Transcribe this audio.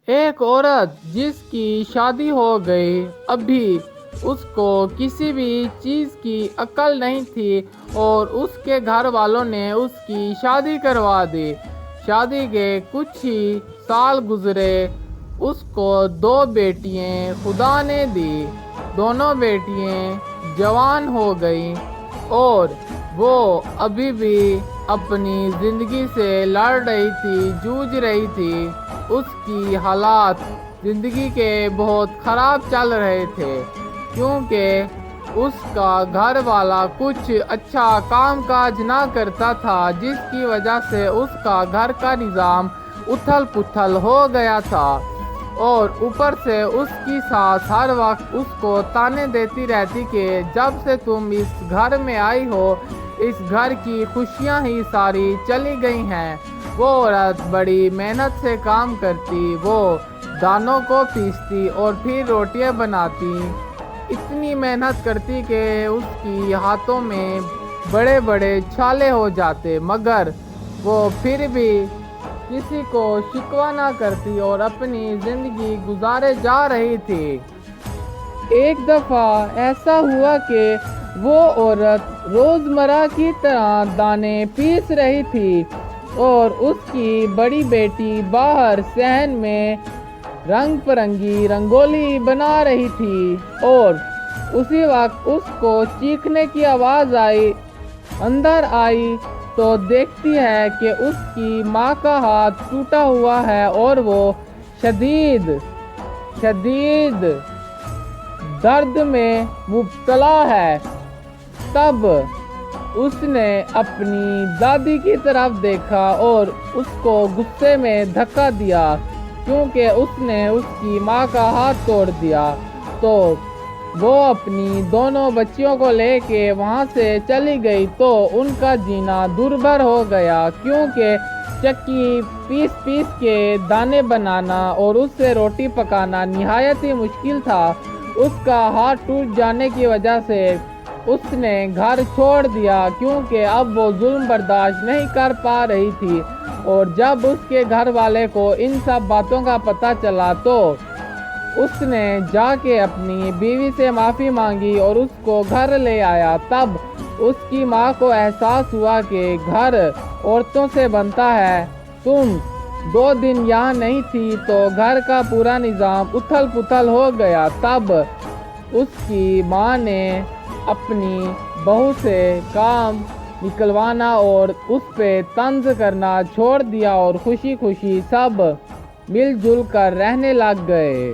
ایک عورت جس کی شادی ہو گئی، ابھی اس کو کسی بھی چیز کی عقل نہیں تھی اور اس کے گھر والوں نے اس کی شادی کروا دی۔ شادی کے کچھ ہی سال گزرے، اس کو 2 بیٹیاں خدا نے دی۔ دونوں بیٹیاں جوان ہو گئیں اور وہ ابھی بھی اپنی زندگی سے لڑ رہی تھی، جوجھ رہی تھی۔ اس کی حالات زندگی کے بہت خراب چل رہے تھے، کیونکہ اس کا گھر والا کچھ اچھا کام کاج نہ کرتا تھا، جس کی وجہ سے اس کا گھر کا نظام اتھل پتھل ہو گیا تھا، اور اوپر سے اس کی ساس ہر وقت اس کو طعنے دیتی رہتی کہ جب سے تم اس گھر میں آئی ہو، اس گھر کی خوشیاں ہی ساری چلی گئی ہیں۔ وہ عورت بڑی محنت سے کام کرتی، وہ دانوں کو پیستی اور پھر روٹیاں بناتی، اتنی محنت کرتی کہ اس کی ہاتھوں میں بڑے بڑے چھالے ہو جاتے، مگر وہ پھر بھی کسی کو شکوہ نہ کرتی اور اپنی زندگی گزارے جا رہی تھی۔ ایک دفعہ ایسا ہوا کہ وہ عورت روزمرہ کی طرح دانے پیس رہی تھی اور اس کی بڑی بیٹی باہر صحن میں رنگ برنگی رنگولی بنا رہی تھی، اور اسی وقت اس کو چیخنے کی آواز آئی۔ اندر آئی تو دیکھتی ہے کہ اس کی ماں کا ہاتھ ٹوٹا ہوا ہے اور وہ شدید درد میں مبتلا ہے۔ تب اس نے اپنی دادی کی طرف دیکھا اور اس کو غصے میں دھکا دیا، کیونکہ اس نے اس کی ماں کا ہاتھ توڑ دیا۔ تو وہ اپنی دونوں بچیوں کو لے کے وہاں سے چلی گئی، تو ان کا جینا دشوار ہو گیا، کیونکہ چکی پیس کے دانے بنانا اور اس سے روٹی پکانا نہایت ہی مشکل تھا۔ اس کا ہاتھ ٹوٹ جانے کی وجہ سے اس نے گھر چھوڑ دیا، کیونکہ اب وہ ظلم برداشت نہیں کر پا رہی تھی، اور جب اس کے گھر والے کو ان سب باتوں کا پتہ چلا تو اس نے جا کے اپنی بیوی سے معافی مانگی اور اس کو گھر لے آیا۔ تب اس کی ماں کو احساس ہوا کہ گھر عورتوں سے بنتا ہے، تم 2 دن یہاں نہیں تھی تو گھر کا پورا نظام اتھل پتھل ہو گیا۔ تب اس کی ماں نے اپنی بہو سے کام نکلوانا اور اس پہ طنز کرنا چھوڑ دیا، اور خوشی خوشی سب مل جل کر رہنے لگ گئے۔